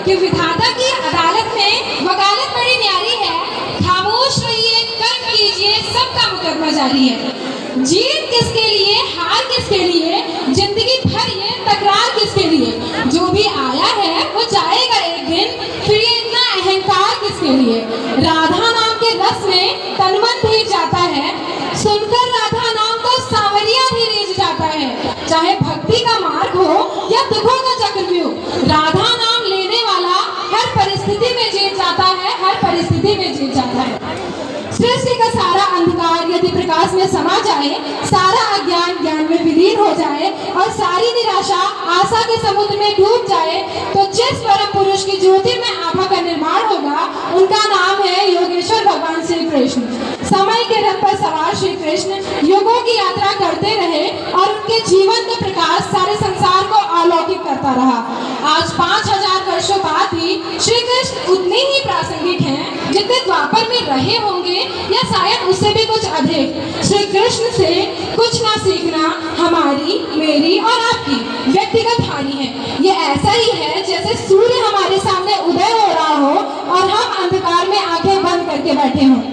कि विधाता की अदालत में वकालत बड़ी न्यारी है। खामोश रहिए, कर्म कीजिए, सबका मुकदमा जारी है। जीत किसके लिए, हार किसके लिए, जिंदगी भर ये तकरार किसके लिए। जो भी आया है वो जाएगा एक दिन, फिर ये इतना अहंकार किसके लिए। राधा नाम के रस में तन मन भीग जाता है, सुनकर राधा नाम तो सांवरिया भी रीझ जाता है। चाहे भक्ति का मार्ग हो या दुखों का चक्रव्यूह, राधा नाम लेने वाला हर परिस्थिति में जीत जाता है, हर परिस्थिति में जीत जाता है। सृष्टि का सारा अंधकार यदि प्रकाश में समा जाए, सारा अज्ञान ज्ञान में विलीन हो जाए और सारी निराशा आशा के समुद्र में डूब जाए, तो जिस परम पुरुष की ज्योतिर्मय आभा का निर्माण होगा, उनका नाम है योगेश्वर भगवान श्री कृष्ण। समय के रथ पर सवार श्री कृष्ण युगों की यात्रा करते रहे और उनके जीवन का प्रकाश सारे संसार को अलौकिक करता रहा। आज 5000 वर्षों बाद भी श्री कृष्ण उतने ही प्रासंगिक हैं जितने द्वापर में रहे होंगे, या शायद उससे भी कुछ अधिक। श्री कृष्ण से कुछ ना सीखना हमारी, मेरी और आपकी व्यक्तिगत हानि है। ये ऐसा ही है जैसे सूर्य हमारे सामने उदय हो रहा हो और हम अंधकार में आंखें बंद करके बैठे हों।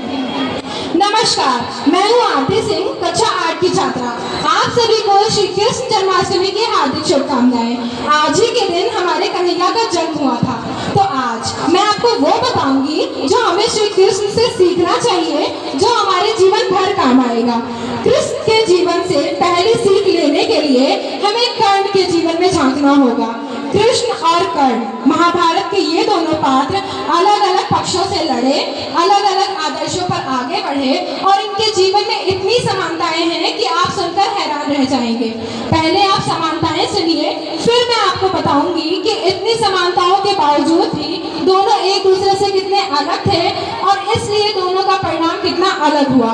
नमस्कार, मैं हूँ आरती सिंह, कक्षा 8 की छात्रा। आप सभी को श्री कृष्ण जन्माष्टमी की हार्दिक शुभकामनाएं। आज ही के दिन हमारे कन्हैया का जन्म हुआ था, तो आज मैं आपको वो बताऊंगी जो हमें श्री कृष्ण से सीखना चाहिए, जो हमारे जीवन भर काम आएगा। कृष्ण के जीवन से पहली सीख लेने के लिए हमें कर्ण के जीवन में झांकना होगा। कृष्ण और कर्ण, महाभारत के ये दोनों पात्र अलग अलग पक्षों से लड़े, अलग अलग आदर्शों पर आगे बढ़े और इनके जीवन में इतनी समानताएं हैं कि आप सुनकर हैरान रह जाएंगे। पहले आप समानताएं सुनिए, फिर मैं आपको बताऊंगी कि इतनी समानताओं के बावजूद भी दोनों एक दूसरे से कितने अलग थे और इसलिए दोनों का परिणाम कितना अलग हुआ।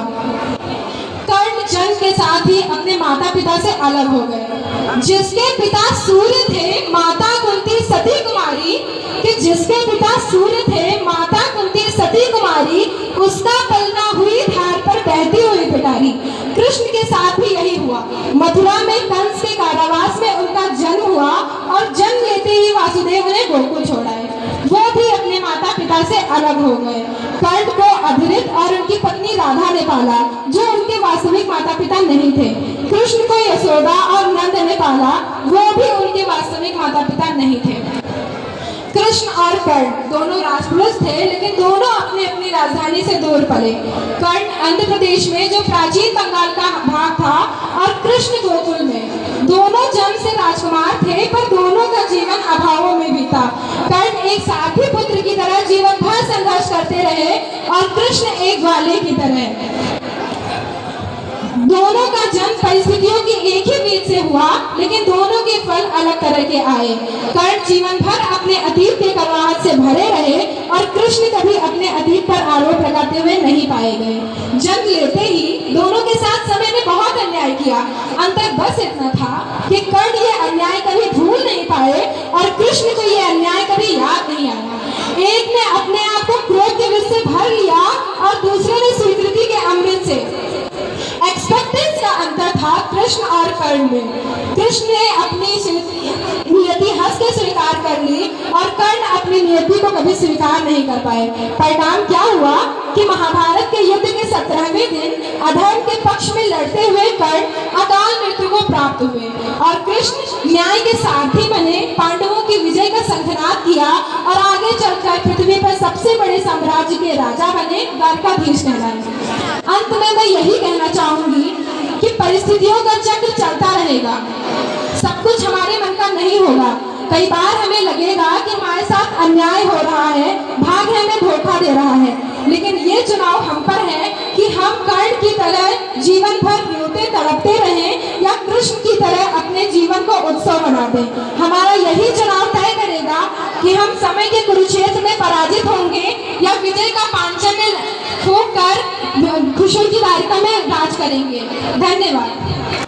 कर्ण जन्म के साथ ही अपने माता पिता से अलग हो गए। जिसके पिता सूर्य थे, माता कुंती सती कुमारी, कि जिसके पिता सूर्य थे, माता कुंती सती कुमारी, उसका पलना हुई धार पर बहती हुई पिटारी। कृष्ण के साथ भी यही हुआ। मथुरा में कंस के कारावास में उनका जन्म हुआ और जन्म लेते ही वासुदेव ने गोकुल छोड़ाए। वो भी अपने माता पिता से अलग हो गए। कर्ण को अभिरित और उनकी पत्नी राधा ने पाला, जो उनके वास्तविक माता पिता नहीं थे। कृष्ण को यशोदा और नंद ने पाला, वो भी उनके वास्तविक माता पिता नहीं थे। कृष्ण और कर्ण दोनों राजपुरुष थे, लेकिन दोनों अपनी अपनी राजधानी से दूर पले। कर्ण आंध्र प्रदेश में जो प्राचीन बंगाल का भाग था और कृष्ण गोकुल में। दोनों जन्म से राजकुमार थे, पर दोनों का जीवन अभावों में बीता। कर्ण एक साथी पुत्र की तरह जीवन भर संघर्ष करते रहे और कृष्ण एक ग्वाले की तरह। दोनों का जन्म परिस्थितियों की एक ही बीज से हुआ, लेकिन दोनों के फल अलग तरह के आए। कर्ण जीवन भर अपने अतीत के कड़वाहट से भरे रहे और कृष्ण कभी अपने अतीत पर आरोप लगाते हुए नहीं पाए गए। जन्म लेते ही दोनों के साथ समय ने बहुत अन्याय किया। अंतर बस इतना था कि कर्ण ये अन्याय कभी भूल नहीं पाए और कृष्ण को ये अन्याय कभी याद नहीं आया। एक ने अपने आप को क्रोध के विष से भर लिया और दूसरे ने स्वीकृति के अमृत से। एक्सपेक्टेंस का अंतर था कृष्ण और कर्ण में। कृष्ण ने अपनी नियति हंस के स्वीकार कर ली और कर्ण अपनी नियति को कभी स्वीकार नहीं कर पाए। परिणाम क्या हुआ कि महाभारत के युद्ध के 17वें दिन अधर्म के पक्ष में लड़ते हुए कर्ण अकाल मृत्यु को प्राप्त हुए और कृष्ण न्याय के सारथी बने, पांडवों की विजय का शंखनाद किया और आगे चलकर पृथ्वी पर सबसे बड़े साम्राज्य के राजा बने, द्वारकाधीश कहलाए। अंत में मैं यही कहना चाहूंगी कि परिस्थितियों का चक्र चलता रहेगा। सब कुछ हमारे मन का नहीं होगा। कई बार हमें लगेगा कि हमारे साथ अन्याय हो रहा है, भाग्य हमें धोखा दे रहा है, लेकिन ये चुनाव हम पर है कि हम कर्ण की तरह जीवन भर रोते तड़पते रहें या कृष्ण की तरह अपने जीवन को उत्सव बना दें। हमारा यही चुनाव तय करेगा कि हम समय के कुरुक्षेत्र में पराजित होंगे या विजय का पांचजन्य फूंक कर खुशियों की वारिका में राज करेंगे। धन्यवाद।